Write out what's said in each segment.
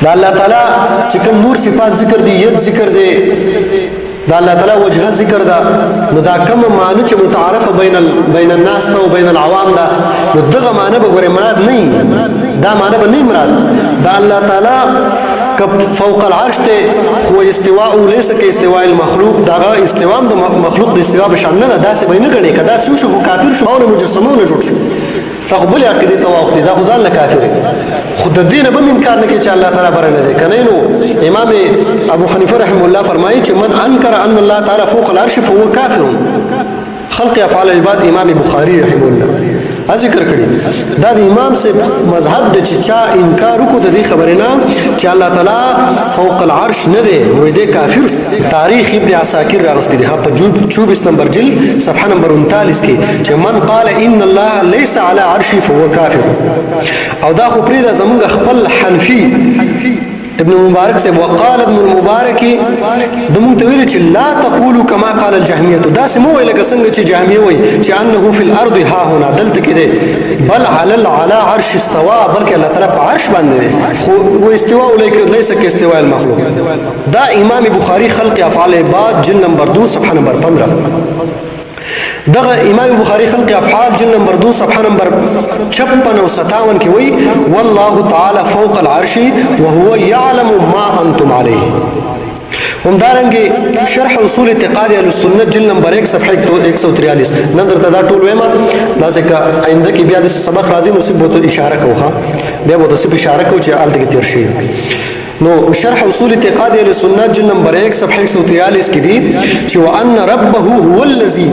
دا الله تعالی چې کوم نور صفات ذکر دي، ید ذکر دی، دا الله تعالی وجهه ذکر ده، نو دا کوم معنی چې متعارفه بین الناس ته او بین العوام ده، نو دغه معنی به ګوره مراد نه، دا معنی به نه مراد. دا الله تعالی فوق العرش ته خو استواء ليس كاستواء المخلوق، دا استواء د مخلوق د استواء بشان نه ده، داسې به نه ګڼي، کدا سو شو کافر شو او مجسمونه جوړ شي تقبل عقیده توافق دا خو ځان له کافر خود د دین به امکان نه کې چې الله تعالی پر نه ده کنه. نو امام ابو حنیفه رحم الله فرمایي چې من انکر ان الله تعالی فوق العرش فهو کافر. خلق افعال العباد امام بخاری رحم الله ذکر کړی، دا د امام سے مذهب د چې چا انکار وکړو د دې خبره نه چې الله تعالی فوق العرش نه دی وې دی کافر. تاریخ ابن عساکر راغستی دی په 24 نمبر جلد صفحه نمبر 39 کې چې من قال ان الله ليس على عرشه فهو کافر. او دا خو پرې دا زمونږ خپل حنفي ابن مبارک سے وقال ابن المبارک دمون ته ویل چې لا تقولوا كما قال الجهميه، دا سمو ویل څنګه چې جهميه وایي چې انه في الارض ها هنا دلته کې دی، بل على عرش استوى، بلکې الله تعالی په عرش باندې دی، خو استواء ليس كاستواء المخلوق. دا امام بخاری خلق افعال العباد جلد نمبر 2 صفحه نمبر 15. دغه امام بخاری خلق افعال جلد نمبر 2 صفحه نمبر 56 او 57 کې وایي والله تعالی فوق العرش وهو يعلم ما انتم عليه. همدارنګه شرح اصول اعتقاد اهل سنت جلد نمبر 1 صفحه 143. نن درته دا ټول وایم، دا ځکه آینده کې بیا د سبق راځي نو سبوت اشاره کوه، بیا به تاسو اشاره کوئ چې آلته کې تیر شي. نو شرح اصول اعتقاد اهل سنت جلد نمبر 1 صفحه 143 کې دي چې وان ربه هو الذي،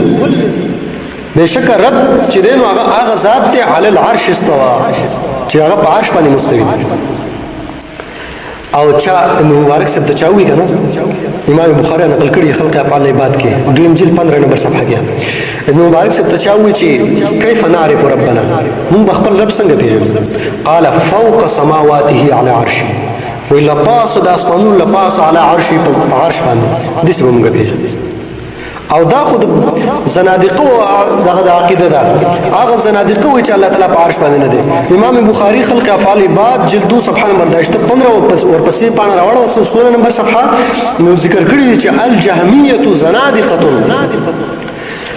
بشک رب چې دین هغه ذات ته علی العرش استوا، چې هغه په عرش باندې مستوي. او چا مبارک سے تچاوی کنه امام بخاری نقل کړي خلق افعال العباد کې دویم جلد 15 نمبر صفحه کې ابن مبارک سے تچاوی چې کیف نعرف ربنا، موږ خپل رب څنګه پیژنو؟ قال فوق سماواته على عرشه، وی لپاس د اسمانونو لپاس على عرشه په عرش باندې، دسه موږ پیژنو. او دا خود زنادقه دغه عقیده ده، هغه زنادقه وی چې الله تعالی په عرش باندې نه دی. امام بخاری خلق افعال العباد جلد 2 صفحه نمبر 15 اور پسې پاڼه راوړو 16 نمبر صفحه نو ذکر کړی چې الجهمیه زنادقه،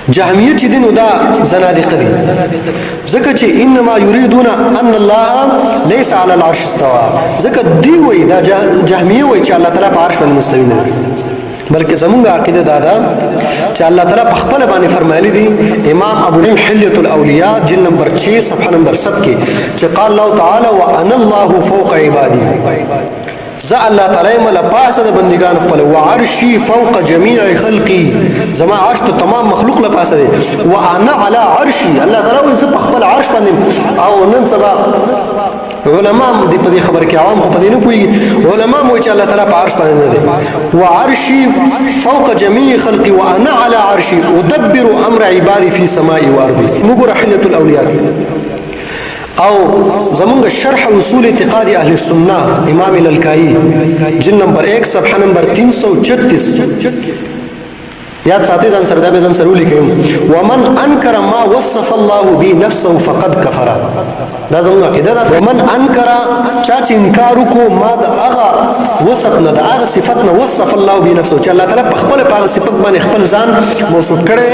جهمیه چې دینو دا زنادقه دي، ځکه چې انما یریدون ان الله ليس على العرش استوى، ځکه دی وی دا جهمیه وی چې الله تعالی په عرش باندې مستوي نه دی، بلکې زمونږ عقیده دا ده چې الله تعالی په خپل باندې فرمایلی دي. امام ابو نعیم حلیة الاولیاء جلد نمبر 6 صفحه نمبر 7 کې چې قال الله تعالی وانا الله فوق عبادي، ز الله تعالی مل پاسه د بندگان خپل، وعرشی فوق جميع خلقي، زما عرش ته تمام مخلوق له پاسه دی، وانا على عرشي، الله تعالی ز په خپل عرش باندې. او نن سبا علماء دې په دې خبر کې عوام خو په دې نه پوهیږي، علماء مو چې الله تعالی په عرش باندې نه دی، وعرشي فوق جميع خلقي وانا على عرشي ادبر امر عبادي في سماء وارض. موږ رحلة الاولیاء او زمونږ شرح اصول اعتقاد اهل السنه امام الالکائی جلد نمبر 1 صفحه نمبر 336 یاد ساتي ځان سره دا به ځان سره ولیکم. ومن انکر ما وصف الله به نفسه فقد كفر، دا زموږ عقیده ده. ومن انکر چا چې انکار وکړو ما د هغه وصف نه د هغه صفت نه وصف الله به نفسه، چې الله تعالی په خپل په صفت باندې خپل ځان موصوف کړي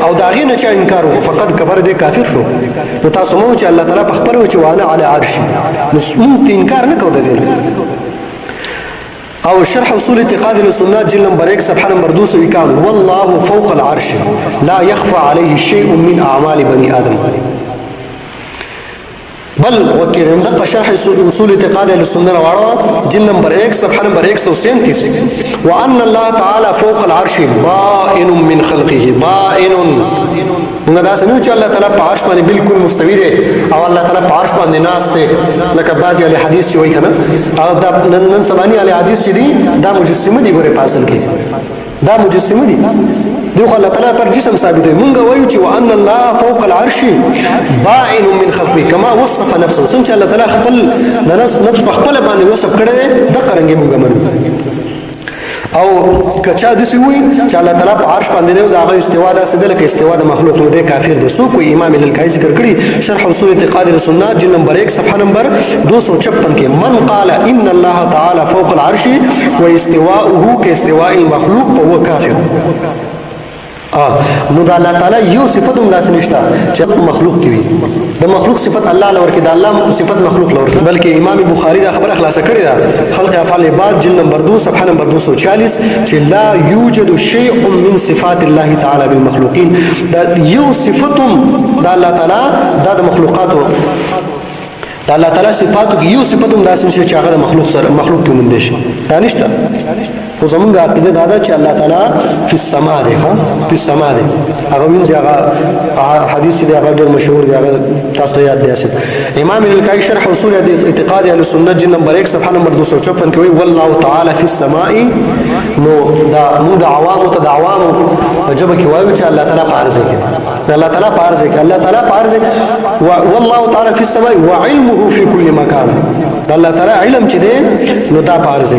او دا غي نه چې انکار وکړو فقد كفر، دې کافر شو. نو تاسو مو چې الله تعالی په خپل و چې وانا علی عرش، نو موږ انکار نه کوو د دې. او شرح اصول اعتقاد السنه جلد نمبر 1 صفحه نمبر 251 والله فوق العرش لا يخفى عليه شيء من اعمال بني ادم. بل وكذا دقه شرح اصول اعتقاد السنه راوړه جلد نمبر 1 صفحه نمبر 137 وان الله تعالى فوق العرش بائن من خلقه، بائن موږ دا سمو چې الله تعالی په عرش باندې بالکل مستوي دی او الله تعالی په عرش باندې ناست دی، لکه بعضی اهل حدیث چې وایي کنه، او دا نن سبانی اهل حدیث چې دي دا مجسمه دي ګوره پاسل کې، دا مجسمه دي، دغه الله تعالی پر جسم ثابت دی. موږ وایو چې وان الله فوق العرش بائن من خلقه كما وصف نفسه، څنګه الله تعالی خپل نفس په خپل باندې وصف کړی دی د قرنګي موږ منو. او کچا دسی وي چې الله تعالی په عرش باندې دی او دا غي استوا ده سده لکه استوا د مخلوق نو دی کافر دی سو کوئی امام الکای ذکر کړي شرح اصول اعتقاد السنه جلد نمبر 1 صفحه نمبر 256 کې من قال ان الله تعالی فوق العرش واستواؤه كاستواء المخلوق فهو كافر نو د الله تعالی یو صفت هم داسې نشته چې مخلوق کې وي د مخلوق صفت الله لور کې د الله صفت مخلوق لور کې بلکې امام بخاری دا خبره خلاصه کړې ده خلق افعال عباد جلد نمبر 2 صفحه نمبر 240 چې لا يوجد شيء من صفات الله تعالی بالمخلوقین دا یو صفتم د الله تعالی د مخلوقاتو د الله تعالی صفاتو کې یو صفتم داسې نشي چې هغه د مخلوق سره مخلوق کې مونږ شي دا نشته خو زمونږ عقیده دا ده چې الله تعالی په السما دی ها په السما دی هغه وینځي هغه حدیث دی هغه ډېر مشهور دی هغه تاسو ته یاد دی امام الکای شرح اصول اعتقاد اهل سنت جلد نمبر 1 صفحه نمبر 254 کې وی والله تعالی فی السماء نو دا موږ د عوامو ته د عوامو جبه کې وایو چې الله تعالی پارځ کې الله تعالی پارځ کې الله تعالی پارځ والله تعالی فی السماء وعلمه فی کل مکان الله تعالی علم چې دی نو دا پارځ